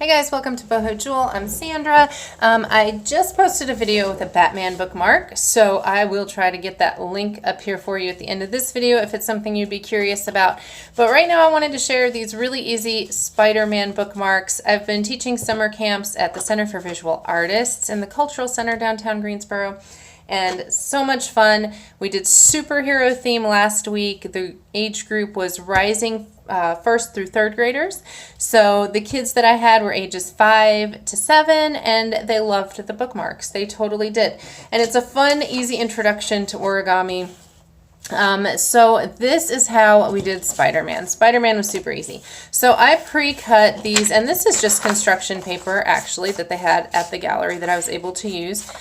Hey guys, welcome to Boho Jewel. I'm Sandra. I just posted a video with a Batman bookmark, so I will try to get that link up here for you at the end of this video if it's something you'd be curious about. But right now I wanted to share these really easy Spider-Man bookmarks. I've been teaching summer camps at the Center for Visual Artists in the Cultural Center downtown Greensboro. And so much fun. We did superhero theme last week. The age group was rising first through third graders. So the kids that I had were ages 5 to 7 and they loved the bookmarks. They totally did. And it's a fun, easy introduction to origami. So this is how we did Spider-Man. Spider-Man was super easy. So I pre-cut these, and this is just construction paper actually that they had at the gallery that I was able to use.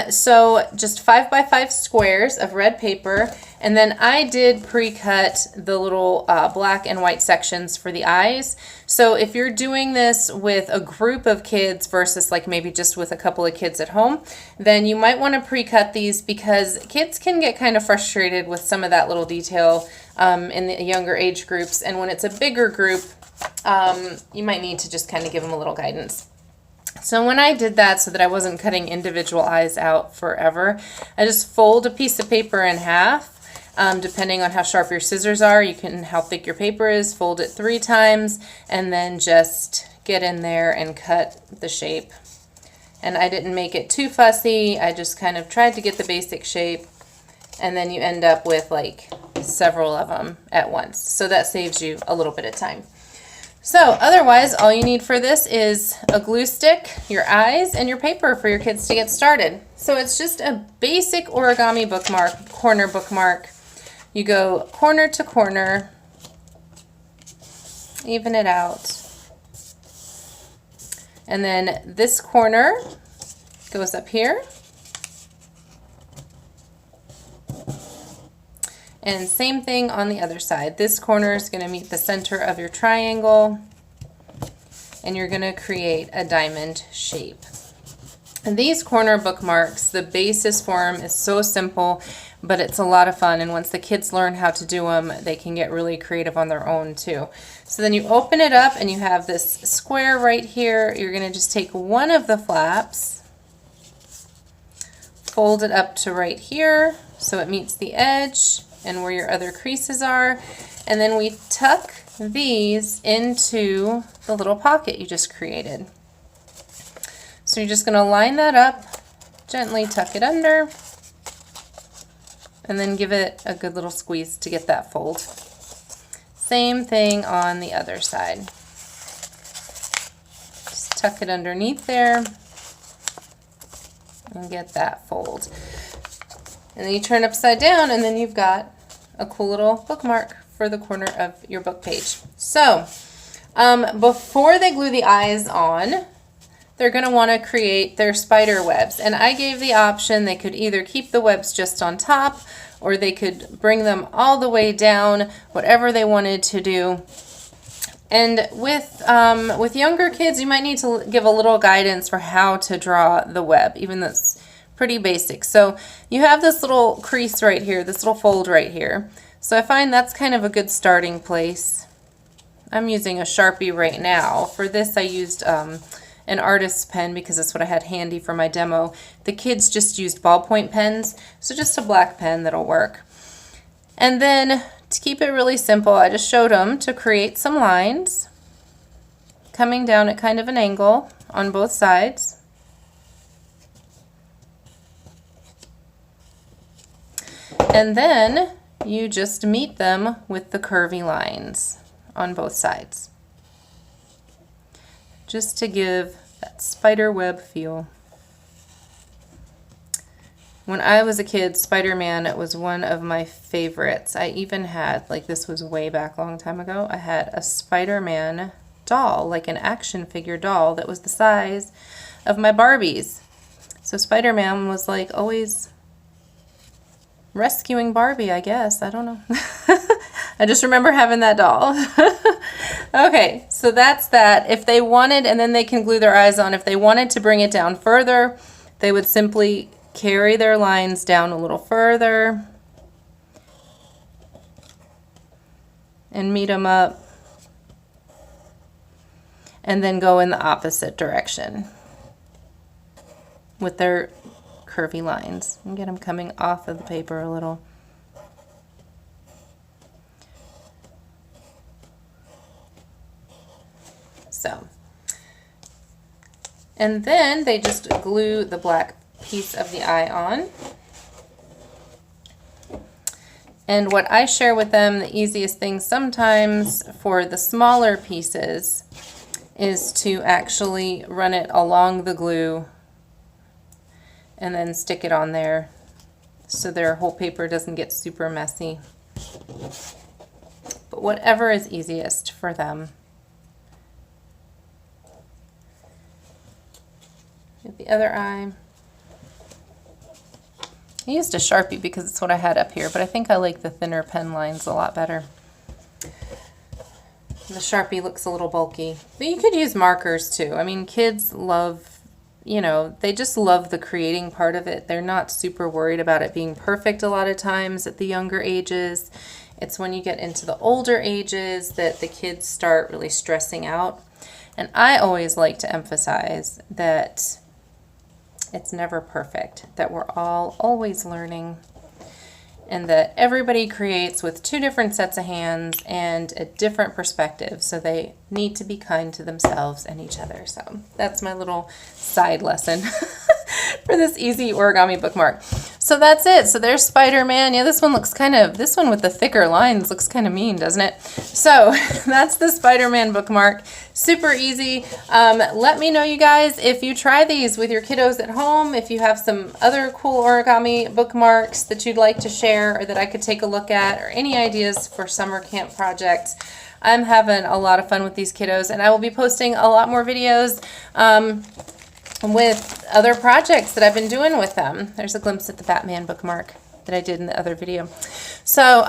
So just 5x5 squares of red paper, and then I did pre-cut the little black and white sections for the eyes. So if you're doing this with a group of kids versus like maybe just with a couple of kids at home, then you might want to pre-cut these because kids can get kind of frustrated with some of that little detail in the younger age groups. And when it's a bigger group, you might need to just kind of give them a little guidance. So when I did that so that I wasn't cutting individual eyes out forever, I just fold a piece of paper in half. Depending on how sharp your scissors are, how thick your paper is, fold it 3 times, and then just get in there and cut the shape. And I didn't make it too fussy. I just kind of tried to get the basic shape, and then you end up with like several of them at once. So that saves you a little bit of time. So otherwise, all you need for this is a glue stick, your eyes, and your paper for your kids to get started. So it's just a basic origami bookmark, corner bookmark. You go corner to corner, even it out. And then this corner goes up here. And same thing on the other side. This corner is going to meet the center of your triangle, and you're going to create a diamond shape. And these corner bookmarks, the basis for them is so simple, but it's a lot of fun. And once the kids learn how to do them, they can get really creative on their own too. So then you open it up and you have this square right here. You're going to just take one of the flaps, fold it up to right here so it meets the edge and where your other creases are, and then we tuck these into the little pocket you just created. So you're just going to line that up, gently tuck it under, and then give it a good little squeeze to get that fold. Same thing on the other side. Just tuck it underneath there and get that fold. And then you turn upside down, and then you've got a cool little bookmark for the corner of your book page. So before they glue the eyes on, they're going to want to create their spider webs. And I gave the option they could either keep the webs just on top, or they could bring them all the way down, whatever they wanted to do. And with younger kids, you might need to give a little guidance for how to draw the web, even though it's pretty basic. So you have this little crease right here, this little fold right here. So I find that's kind of a good starting place. I'm using a Sharpie right now. For this I used an artist's pen because that's what I had handy for my demo. The kids just used ballpoint pens, so just a black pen that'll work. And then to keep it really simple, I just showed them to create some lines coming down at kind of an angle on both sides. And then you just meet them with the curvy lines on both sides, just to give that spider web feel. When I was a kid, Spider-Man was one of my favorites. I even had, like, this was way back a long time ago, I had a Spider-Man doll, like an action figure doll that was the size of my Barbies. So Spider-Man was like always rescuing Barbie, I guess. I don't know. I just remember having that doll. Okay, so that's that. If they wanted, and then they can glue their eyes on, if they wanted to bring it down further, they would simply carry their lines down a little further and meet them up. and then go in the opposite direction with their curvy lines and get them coming off of the paper a little. So, and then they just glue the black piece of the eye on. And what I share with them, the easiest thing sometimes for the smaller pieces is to actually run it along the glue and then stick it on there so their whole paper doesn't get super messy. But whatever is easiest for them. Get the other eye. I used a Sharpie because it's what I had up here, but I think I like the thinner pen lines a lot better. The Sharpie looks a little bulky, but you could use markers too. I mean, kids love, you know, they just love the creating part of it. They're not super worried about it being perfect a lot of times at the younger ages. It's when you get into the older ages that the kids start really stressing out. And I always like to emphasize that it's never perfect, that we're all always learning, and that everybody creates with two different sets of hands and a different perspective, so they need to be kind to themselves and each other. So that's my little side lesson for this easy origami bookmark. So that's it. So there's Spider-Man. Yeah, this one looks kind of, this one with the thicker lines looks kind of mean, doesn't it? So that's the Spider-Man bookmark. Super easy. Let me know, you guys, if you try these with your kiddos at home, if you have some other cool origami bookmarks that you'd like to share or that I could take a look at, or any ideas for summer camp projects. I'm having a lot of fun with these kiddos, and I will be posting a lot more videos with other projects that I've been doing with them. There's a glimpse at the Batman bookmark that I did in the other video. So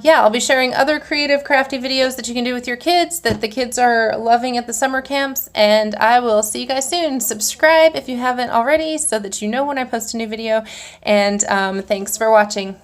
yeah, I'll be sharing other creative, crafty videos that you can do with your kids that the kids are loving at the summer camps, and I will see you guys soon. Subscribe if you haven't already so that you know when I post a new video, and thanks for watching.